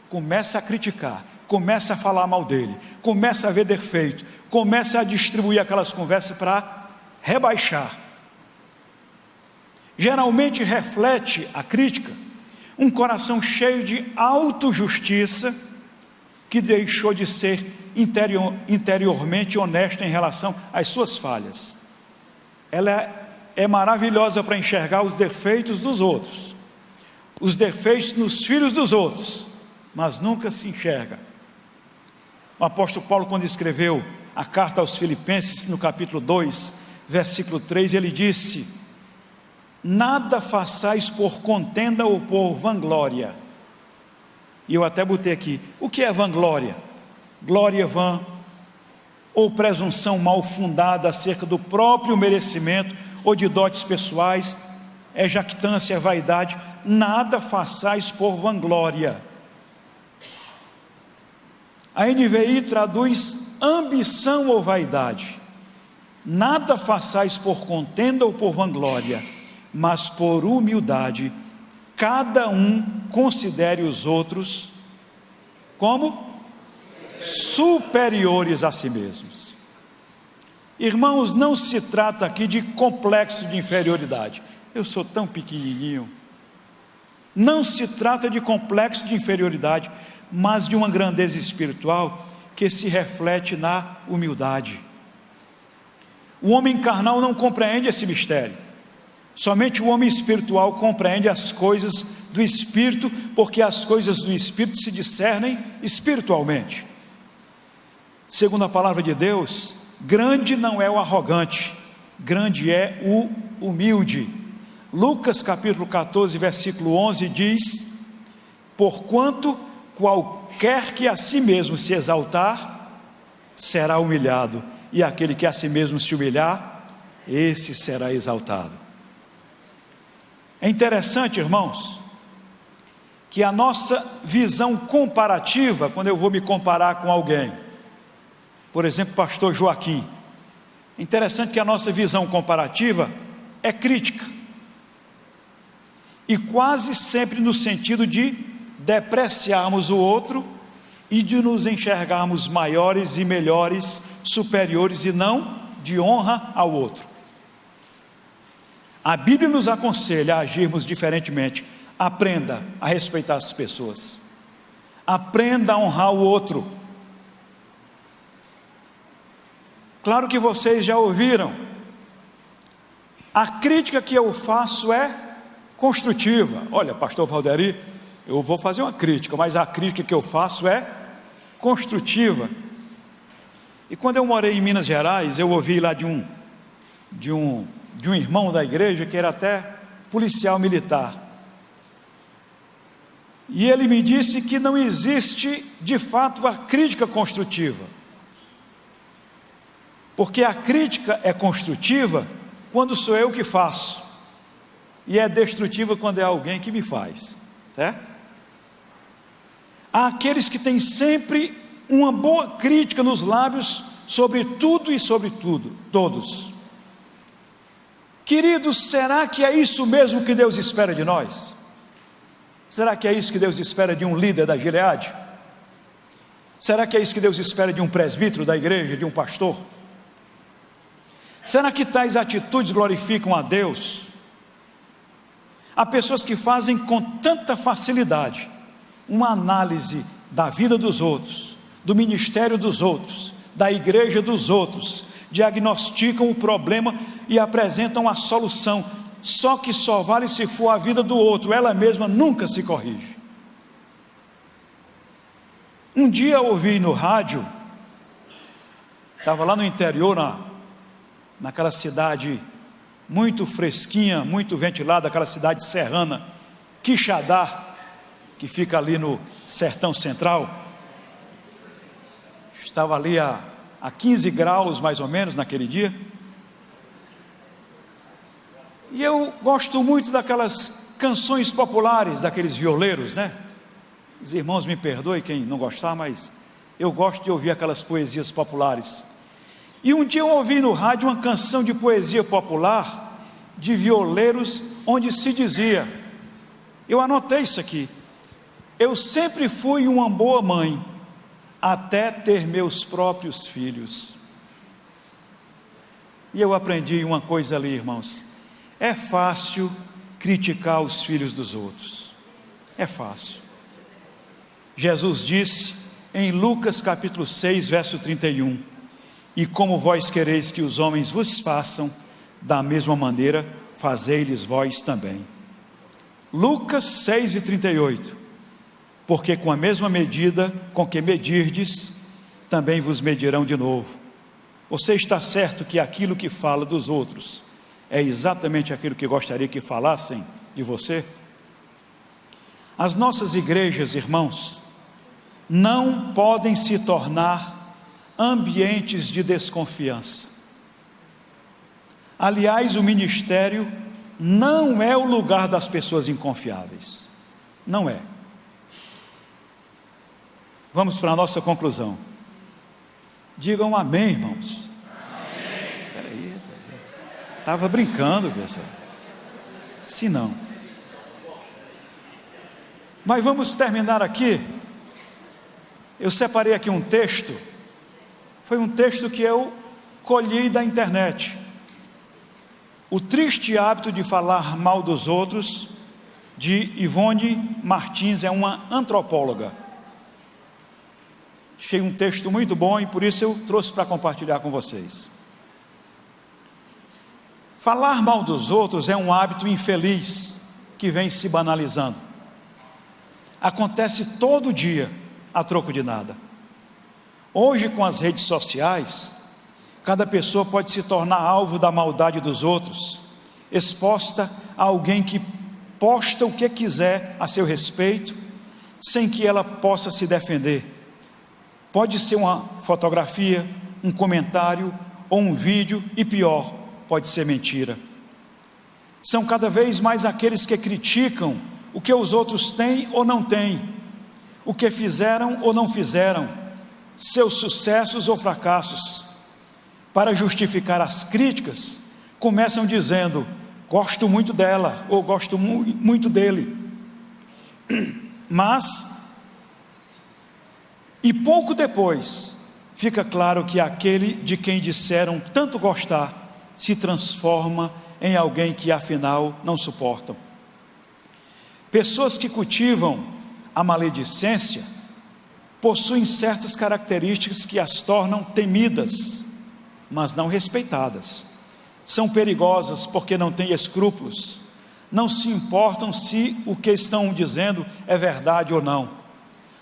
Começa a criticar, começa a falar mal dele, começa a ver defeito, começa a distribuir aquelas conversas para rebaixar. Geralmente reflete a crítica um coração cheio de autojustiça que deixou de ser interiormente honesto em relação às suas falhas. Ela é maravilhosa para enxergar os defeitos dos outros, os defeitos nos filhos dos outros, mas nunca se enxerga. O apóstolo Paulo, quando escreveu a carta aos Filipenses, no capítulo 2, versículo 3, ele disse: nada façais por contenda ou por vanglória. E eu até botei aqui, o que é vanglória? Glória vã, ou presunção mal fundada acerca do próprio merecimento, ou de dotes pessoais, é jactância, é vaidade. Nada façais por vanglória. A NVI traduz ambição ou vaidade. Nada façais por contenda ou por vanglória, mas por humildade, cada um considere os outros como superiores a si mesmos. Irmãos, não se trata aqui de complexo de inferioridade. Eu sou tão pequenininho. Não se trata de complexo de inferioridade, mas de uma grandeza espiritual que se reflete na humildade. O homem carnal não compreende esse mistério. Somente o homem espiritual compreende as coisas do Espírito, porque as coisas do Espírito se discernem espiritualmente. Segundo a palavra de Deus, grande não é o arrogante, grande é o humilde. Lucas capítulo 14, versículo 11 diz: porquanto qualquer que a si mesmo se exaltar, será humilhado, e aquele que a si mesmo se humilhar, esse será exaltado. É interessante, irmãos, que a nossa visão comparativa, quando eu vou me comparar com alguém, por exemplo, pastor Joaquim, é interessante que a nossa visão comparativa é crítica, e quase sempre no sentido de depreciarmos o outro e de nos enxergarmos maiores e melhores, superiores, e não de honra ao outro. A Bíblia nos aconselha a agirmos diferentemente. Aprenda a respeitar as pessoas. Aprenda a honrar o outro. Claro que vocês já ouviram, a crítica que eu faço é construtiva. Olha, pastor Valderi, eu vou fazer uma crítica, mas a crítica que eu faço é construtiva. E quando eu morei em Minas Gerais, eu ouvi lá de um irmão da igreja, que era até policial militar, e ele me disse que não existe de fato a crítica construtiva, porque a crítica é construtiva quando sou eu que faço, e é destrutiva quando é alguém que me faz, certo? Há aqueles que têm sempre uma boa crítica nos lábios sobre tudo e sobre tudo, todos. Queridos, será que é isso mesmo que Deus espera de nós? Será que é isso que Deus espera de um líder da Gileade? Será que é isso que Deus espera de um presbítero da igreja, de um pastor? Será que tais atitudes glorificam a Deus? Há pessoas que fazem com tanta facilidade uma análise da vida dos outros, do ministério dos outros, da igreja dos outros, diagnosticam o problema e apresentam a solução, só que só vale se for a vida do outro, ela mesma nunca se corrige. Um dia eu ouvi no rádio, estava lá no interior, naquela cidade muito fresquinha, muito ventilada, aquela cidade serrana, Quixadá, que fica ali no sertão central. Estava ali a 15 graus mais ou menos naquele dia, e eu gosto muito daquelas canções populares, daqueles violeiros, né? Os irmãos me perdoem quem não gostar, mas eu gosto de ouvir aquelas poesias populares. E um dia eu ouvi no rádio uma canção de poesia popular, de violeiros, onde se dizia, eu anotei isso aqui: eu sempre fui uma boa mãe, até ter meus próprios filhos. E eu aprendi uma coisa ali, irmãos: é fácil criticar os filhos dos outros, é fácil. Jesus disse em Lucas capítulo 6, verso 31, e como vós quereis que os homens vos façam, da mesma maneira fazei-lhes vós também. Lucas 6 e 38, porque com a mesma medida com que medirdes, também vos medirão de novo. Você está certo que aquilo que fala dos outros é exatamente aquilo que gostaria que falassem de você? As nossas igrejas, irmãos, não podem se tornar ambientes de desconfiança. Aliás, o ministério não é o lugar das pessoas inconfiáveis, não é. Vamos para a nossa conclusão. Digam amém, irmãos. Espera aí, estava brincando, pessoal. Se não. Mas vamos terminar aqui. Eu separei aqui um texto. Foi um texto que eu colhi da internet. O triste hábito de falar mal dos outros, de Ivone Martins, é uma antropóloga. Achei um texto muito bom e por isso eu trouxe para compartilhar com vocês. Falar mal dos outros é um hábito infeliz que vem se banalizando. Acontece todo dia a troco de nada. Hoje, com as redes sociais, cada pessoa pode se tornar alvo da maldade dos outros, exposta a alguém que posta o que quiser a seu respeito, sem que ela possa se defender. Pode ser uma fotografia, um comentário ou um vídeo, e pior, pode ser mentira. São cada vez mais aqueles que criticam o que os outros têm ou não têm, o que fizeram ou não fizeram, seus sucessos ou fracassos. Para justificar as críticas, começam dizendo: gosto muito dela ou gosto muito dele. E pouco depois, fica claro que aquele de quem disseram tanto gostar, se transforma em alguém que afinal não suportam. Pessoas que cultivam a maledicência possuem certas características que as tornam temidas, mas não respeitadas. São perigosas porque não têm escrúpulos, não se importam se o que estão dizendo é verdade ou não.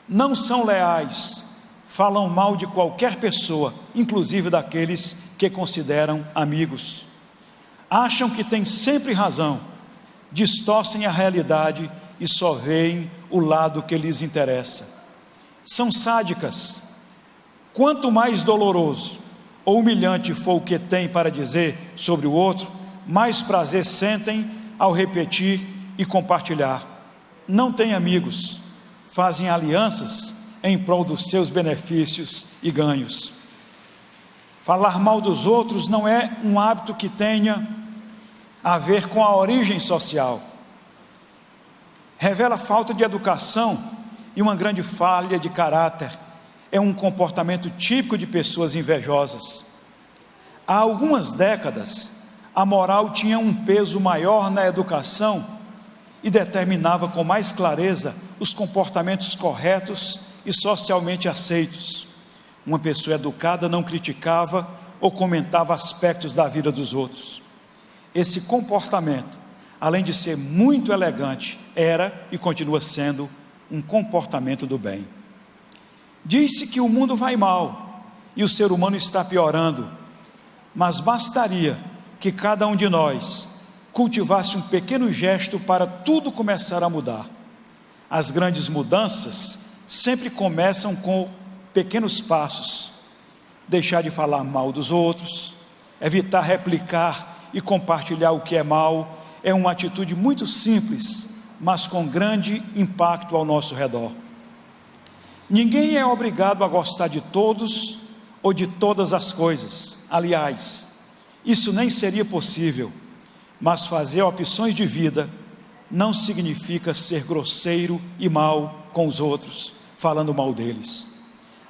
Não são leais, falam mal de qualquer pessoa, inclusive daqueles que consideram amigos. Acham que têm sempre razão, distorcem a realidade e só veem o lado que lhes interessa. São sádicas. Quanto mais doloroso ou humilhante for o que tem para dizer sobre o outro, mais prazer sentem ao repetir e compartilhar. Não têm amigos, fazem alianças em prol dos seus benefícios e ganhos. Falar mal dos outros não é um hábito que tenha a ver com a origem social. Revela falta de educação e uma grande falha de caráter. É um comportamento típico de pessoas invejosas. Há algumas décadas, a moral tinha um peso maior na educação e determinava com mais clareza os comportamentos corretos e socialmente aceitos. Uma pessoa educada não criticava ou comentava aspectos da vida dos outros. Esse comportamento, além de ser muito elegante, era e continua sendo um comportamento do bem. Diz-se que o mundo vai mal e o ser humano está piorando, mas bastaria que cada um de nós cultivasse um pequeno gesto para tudo começar a mudar. As grandes mudanças sempre começam com pequenos passos. Deixar de falar mal dos outros, evitar replicar e compartilhar o que é mal, é uma atitude muito simples, mas com grande impacto ao nosso redor. Ninguém é obrigado a gostar de todos ou de todas as coisas. Aliás, isso nem seria possível, mas fazer opções de vida não significa ser grosseiro e mal com os outros, falando mal deles.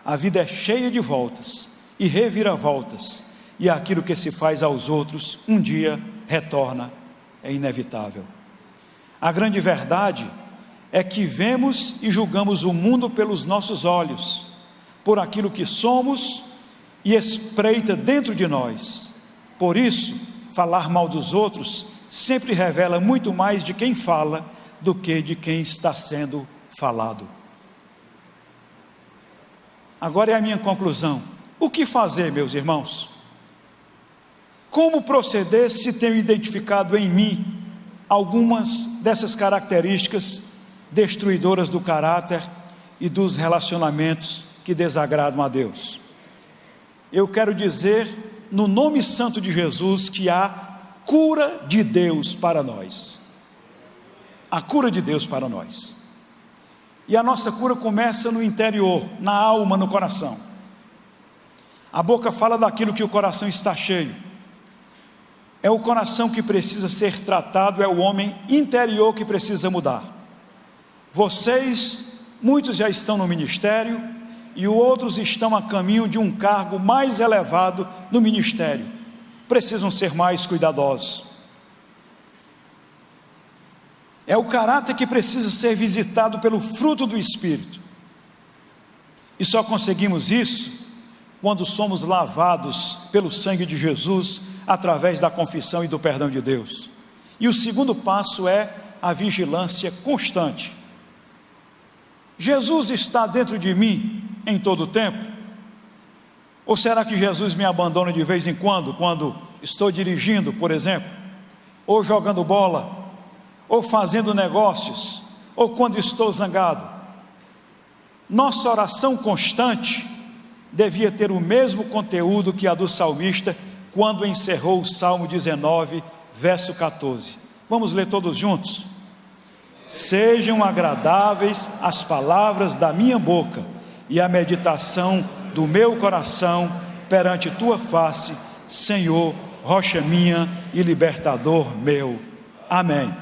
A vida é cheia de voltas e reviravoltas, e aquilo que se faz aos outros, um dia retorna, é inevitável. A grande verdade é que vemos e julgamos o mundo pelos nossos olhos, por aquilo que somos e espreita dentro de nós. Por isso, falar mal dos outros sempre revela muito mais de quem fala do que de quem está sendo falado. Agora é a minha conclusão. O que fazer, meus irmãos? Como proceder se tenho identificado em mim algumas dessas características destruidoras do caráter e dos relacionamentos que desagradam a Deus? Eu quero dizer, no nome santo de Jesus, que há cura de Deus para nós. A cura de Deus para nós. E a nossa cura começa no interior, na alma, no coração. A boca fala daquilo que o coração está cheio. É o coração que precisa ser tratado, é o homem interior que precisa mudar. Vocês, muitos já estão no ministério e outros estão a caminho de um cargo mais elevado no ministério. Precisam ser mais cuidadosos. É o caráter que precisa ser visitado pelo fruto do Espírito. E só conseguimos isso quando somos lavados pelo sangue de Jesus, através da confissão e do perdão de Deus. E o segundo passo é a vigilância constante. Jesus está dentro de mim em todo o tempo? Ou será que Jesus me abandona de vez em quando estou dirigindo, por exemplo, ou jogando bola, ou fazendo negócios, ou quando estou zangado? Nossa oração constante devia ter o mesmo conteúdo que a do salmista quando encerrou o Salmo 19, verso 14. Vamos ler todos juntos? Sejam agradáveis as palavras da minha boca e a meditação do meu coração perante tua face, Senhor, rocha minha e libertador meu. Amém.